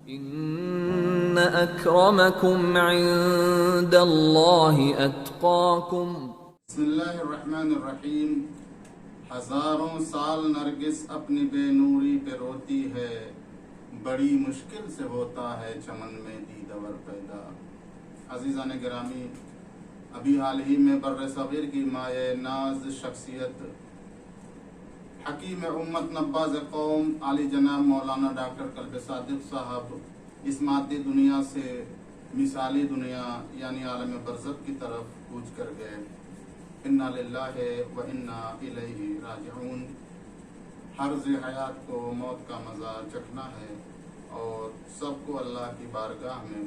ان اکرمکم عند اللہ اتقاکم۔ بسم اللہ الرحمن الرحیم۔ ہزاروں سال نرگس اپنی بے نوری پہ روتی ہے، بڑی مشکل سے ہوتا ہے چمن میں دیدور پیدا۔ عزیزان گرامی، ابھی حال ہی میں بر صغیر کی مایہ ناز شخصیت، حکیم امت نباز قوم عالی جناب مولانا ڈاکٹر قلب صادق صاحب اس مادی دنیا سے مثالی دنیا یعنی عالم برزخ کی طرف کوچ کر گئے۔ انا للہ و انا الیہ راجعون۔ ہر ذی حیات کو موت کا مزہ چکھنا ہے اور سب کو اللہ کی بارگاہ میں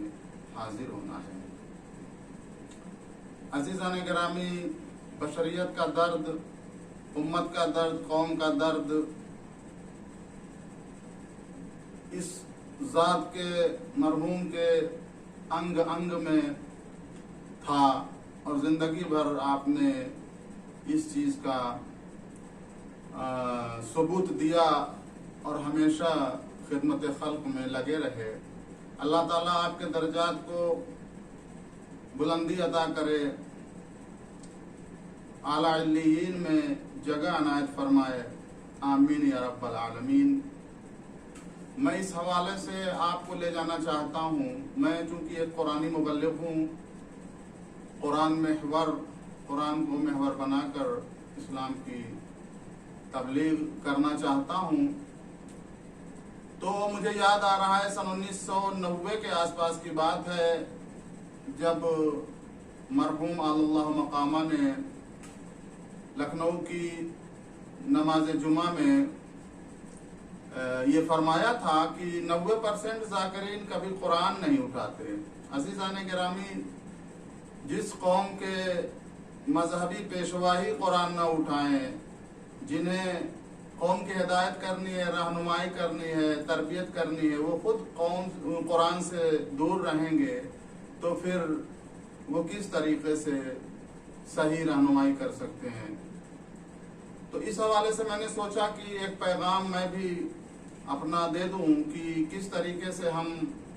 حاضر ہونا ہے۔ عزیزان گرامی، بشریت کا درد، امت کا درد، قوم کا درد اس ذات کے مرحوم کے انگ انگ میں تھا اور زندگی بھر آپ نے اس چیز کا ثبوت دیا اور ہمیشہ خدمت خلق میں لگے رہے۔ اللہ تعالیٰ آپ کے درجات کو بلندی عطا کرے، اعلیٰ علیین میں جگہ عنایت فرمائے، آمین یا رب العالمین۔ میں اس حوالے سے آپ کو لے جانا چاہتا ہوں، میں چونکہ ایک قرآنی مبلغ ہوں، قرآن کو محور بنا کر اسلام کی تبلیغ کرنا چاہتا ہوں، تو مجھے یاد آ رہا ہے سن 1990 کے آس پاس کی بات ہے، جب مرحوم اللہ مقامہ نے لکھنؤ کی نماز جمعہ میں یہ فرمایا تھا کہ 90% ذاکرین کبھی قرآن نہیں اٹھاتے۔ عزیزان گرامی، جس قوم کے مذہبی پیشوائی قرآن نہ اٹھائیں، جنہیں قوم کی ہدایت کرنی ہے، رہنمائی کرنی ہے، تربیت کرنی ہے، وہ خود قرآن سے دور رہیں گے تو پھر وہ کس طریقے سے صحیح رہنمائی کر سکتے ہیں۔ تو اس حوالے سے میں نے سوچا کہ ایک پیغام میں بھی اپنا دے دوں کہ کس طریقے سے ہم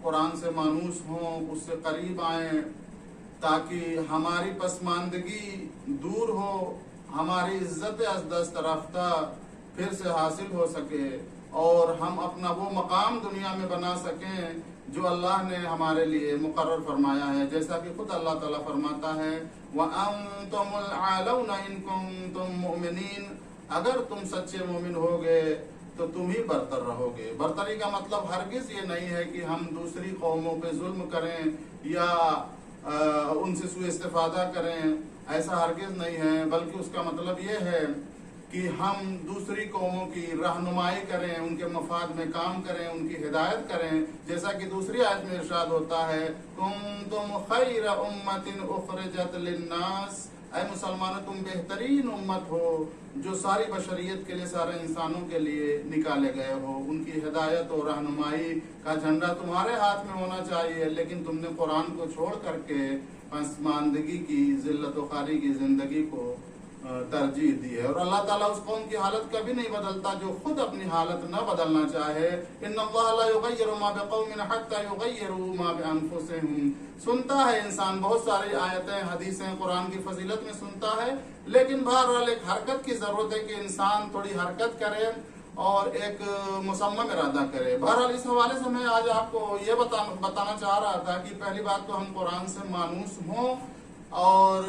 قرآن سے مانوس ہوں، اس سے قریب آئیں، تاکہ ہماری پسماندگی دور ہو، ہماری عزت از دست رفتہ پھر سے حاصل ہو سکے اور ہم اپنا وہ مقام دنیا میں بنا سکیں جو اللہ نے ہمارے لیے مقرر فرمایا ہے، جیسا کہ خود اللہ تعالیٰ فرماتا ہے وَأَنْتُمُ الْأَعْلَوْنَ إِن كُنتُم مُؤْمِنِينَ۔ اگر تم سچے مومن ہوگے تو تم ہی برتر رہو گے۔ برتری کا مطلب ہرگز یہ نہیں ہے کہ ہم دوسری قوموں پہ ظلم کریں یا ان سے سوء استفادہ کریں، ایسا ہرگز نہیں ہے، بلکہ اس کا مطلب یہ ہے کہ ہم دوسری قوموں کی رہنمائی کریں، ان کے مفاد میں کام کریں، ان کی ہدایت کریں، جیسا کہ دوسری آیت میں ارشاد ہوتا ہے کنتم خیر امت اخرجت للناس۔ اے مسلمانوں، تم بہترین امت ہو جو ساری بشریت کے لیے، سارے انسانوں کے لیے نکالے گئے ہو۔ ان کی ہدایت اور رہنمائی کا جھنڈا تمہارے ہاتھ میں ہونا چاہیے، لیکن تم نے قرآن کو چھوڑ کر کے پسماندگی کی، ذلت و خواری کی زندگی کو ترجیح دی ہے۔ اور اللہ تعالیٰ اس قوم کی حالت کبھی نہیں بدلتا جو خود اپنی حالت نہ بدلنا چاہے۔ ان اللہ لا یغیر ما بقوم حتی یغیروا ما بانفسہم۔ سنتا ہے انسان بہت ساری آیتیں، حدیثیں قرآن کی فضیلت میں سنتا ہے، لیکن بہرحال ایک حرکت کی ضرورت ہے کہ انسان تھوڑی حرکت کرے اور ایک مصمم ارادہ کرے۔ بہرحال اس حوالے سے میں آج آپ کو یہ بتانا چاہ رہا تھا کہ پہلی بات تو ہم قرآن سے مانوس ہوں اور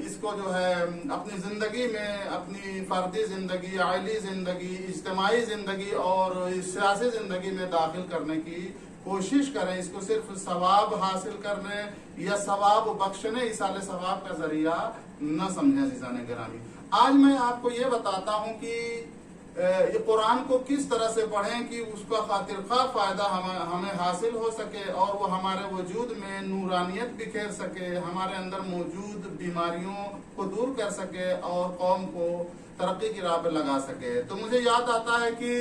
اس کو جو ہے اپنی زندگی میں، اپنی فردی زندگی، عائلی زندگی، اجتماعی زندگی اور سیاسی زندگی میں داخل کرنے کی کوشش کریں۔ اس کو صرف ثواب حاصل کرنے یا ثواب بخشنے، ایصال ثواب کا ذریعہ نہ سمجھیں۔ عزیزان گرامی، آج میں آپ کو یہ بتاتا ہوں کہ یہ قرآن کو کس طرح سے پڑھیں کہ اس کا خاطر خواہ فائدہ ہمیں حاصل ہو سکے اور وہ ہمارے وجود میں نورانیت بکھیر سکے، ہمارے اندر موجود بیماریوں کو دور کر سکے اور قوم کو ترقی کی راہ پہ لگا سکے۔ تو مجھے یاد آتا ہے کہ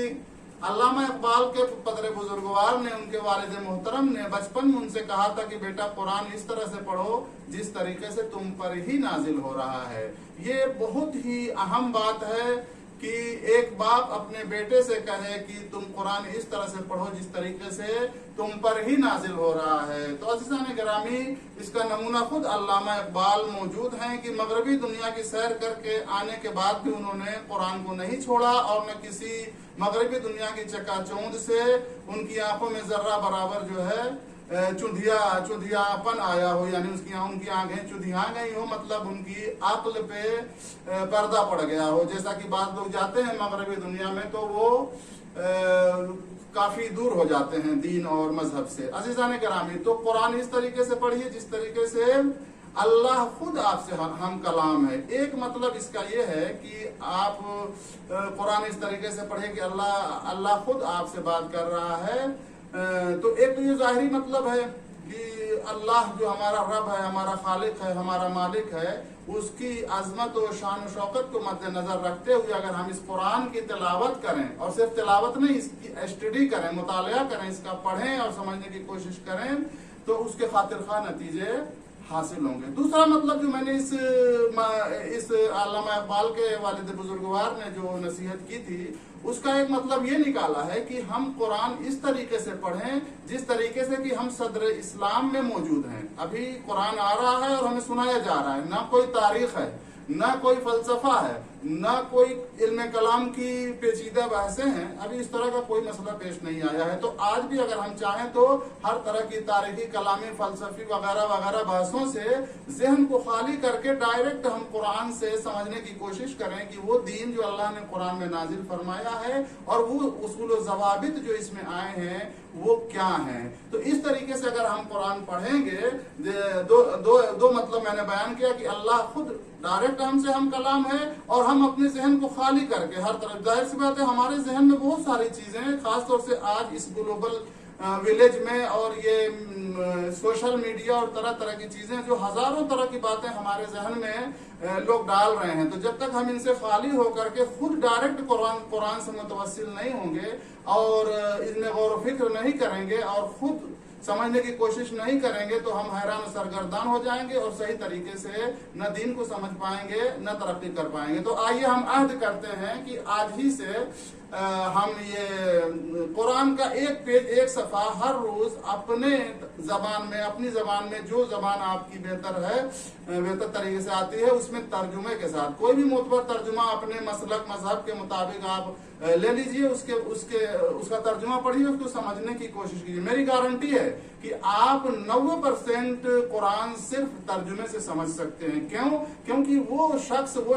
علامہ اقبال کے پدر بزرگوار نے، ان کے والد محترم نے بچپن میں ان سے کہا تھا کہ بیٹا قرآن اس طرح سے پڑھو جس طریقے سے تم پر ہی نازل ہو رہا ہے۔ یہ بہت ہی اہم بات ہے کہ ایک باپ اپنے بیٹے سے کہے کہ تم قرآن اس طرح سے پڑھو جس طریقے سے تم پر ہی نازل ہو رہا ہے. تو عزیزان گرامی اس کا نمونہ خود علامہ اقبال موجود ہیں کہ مغربی دنیا کی سیر کر کے آنے کے بعد بھی انہوں نے قرآن کو نہیں چھوڑا اور نہ کسی مغربی دنیا کی چکا چوند سے ان کی آنکھوں میں ذرہ برابر جو ہے چودھیا پن آیا ہو، یعنی ان کی آنکھیں چودھیا گئی ہو، مطلب ان کی عقل پہ پردہ پڑ گیا ہو. جیسا کہ بعض لوگ جاتے ہیں مغربی دنیا میں تو وہ کافی دور ہو جاتے ہیں دین اور مذہب سے. عزیزان گرامی تو قرآن اس طریقے سے پڑھیے جس طریقے سے اللہ خود آپ سے ہم کلام ہے. ایک مطلب اس کا یہ ہے کہ آپ قرآن اس طریقے سے پڑھیں کہ اللہ خود آپ سے بات کر رہا ہے. تو ایک تو یہ ظاہری مطلب ہے کہ اللہ جو ہمارا رب ہے، ہمارا خالق ہے، ہمارا مالک ہے، اس کی عظمت و شان و شوکت کو مد نظر رکھتے ہوئے اگر ہم اس قرآن کی تلاوت کریں، اور صرف تلاوت نہیں، اس کی اسٹڈی کریں، مطالعہ کریں، اس کا پڑھیں اور سمجھنے کی کوشش کریں، تو اس کے خاطر خواہ نتیجے حاصل ہوں گے. دوسرا مطلب جو میں نے اس علامہ اقبال کے والد بزرگوار نے جو نصیحت کی تھی، اس کا ایک مطلب یہ نکالا ہے کہ ہم قرآن اس طریقے سے پڑھیں جس طریقے سے کہ ہم صدر اسلام میں موجود ہیں. ابھی قرآن آ رہا ہے اور ہمیں سنایا جا رہا ہے، نہ کوئی تاریخ ہے، نہ کوئی فلسفہ ہے، نہ کوئی علم کلام کی پیچیدہ بحثیں ہیں. ابھی اس طرح کا کوئی مسئلہ پیش نہیں آیا ہے. تو آج بھی اگر ہم چاہیں تو ہر طرح کی تاریخی، کلامی، فلسفی وغیرہ وغیرہ بحثوں سے ذہن کو خالی کر کے ڈائریکٹ ہم قرآن سے سمجھنے کی کوشش کریں کہ وہ دین جو اللہ نے قرآن میں نازل فرمایا ہے اور وہ اصول و ضوابط جو اس میں آئے ہیں وہ کیا ہیں. تو اس طریقے سے اگر ہم قرآن پڑھیں گے، دو مطلب میں نے بیان کیا کہ اللہ خود ڈائریکٹ ہم سے ہم کلام ہے، اور ہم اپنے ذہن کو خالی کر کے ہر طرف، ظاہر سی بات ہے ہمارے ذہن میں بہت ساری چیزیں ہیں، خاص طور سے آج اس گلوبل ویلیج میں اور یہ سوشل میڈیا اور طرح طرح کی چیزیں جو ہزاروں طرح کی باتیں ہمارے ذہن میں لوگ ڈال رہے ہیں. تو جب تک ہم ان سے خالی ہو کر کے خود ڈائریکٹ قرآن سے متوسل نہیں ہوں گے اور اس میں غور و فکر نہیں کریں گے اور خود سمجھنے کی کوشش نہیں کریں گے، تو ہم حیران و سرگردان ہو جائیں گے اور صحیح طریقے سے نہ دین کو سمجھ پائیں گے نہ ترقی کر پائیں گے. تو آئیے ہم عہد کرتے ہیں کہ آج ہی سے ہم یہ قرآن کا ایک پیج، ایک صفحہ ہر روز اپنے زبان میں، اپنی زبان میں جو زبان آپ کی بہتر ہے، بہتر طریقے سے آتی ہے، اس میں ترجمے کے ساتھ کوئی بھی معتبر ترجمہ اپنے مسلک مذہب کے مطابق آپ لے لیجئے، اس کا ترجمہ پڑھیے، اس کو سمجھنے کی کوشش کیجیے. میری گارنٹی ہے کہ آپ 90% قرآن صرف ترجمے سے سمجھ سکتے ہیں. کیونکہ وہ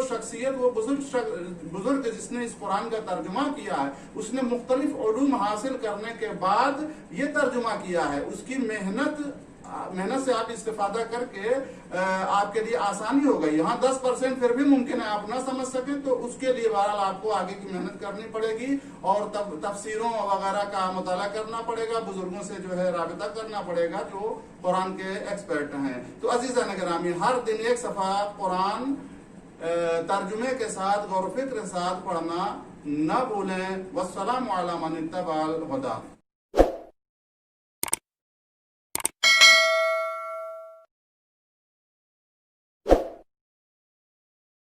شخصیت، وہ بزرگ جس نے اس قرآن کا ترجمہ کیا ہے، اس نے مختلف علوم حاصل کرنے کے بعد یہ ترجمہ کیا ہے. اس کی محنت سے آپ استفادہ کر کے آپ کے لیے آسانی ہو گئی. یہاں 10% پھر بھی ممکن ہے آپ نہ سمجھ سکیں، تو اس کے لیے بہرحال آپ کو آگے کی محنت کرنی پڑے گی اور تفسیروں وغیرہ کا مطالعہ کرنا پڑے گا، بزرگوں سے جو ہے رابطہ کرنا پڑے گا جو قرآن کے ایکسپرٹ ہیں. تو عزیزان گرامی، ہر دن ایک صفحہ قرآن ترجمے کے ساتھ، غور و فکر کے ساتھ پڑھنا نہ بھولیں. والسلام علی من اتبع الہدی.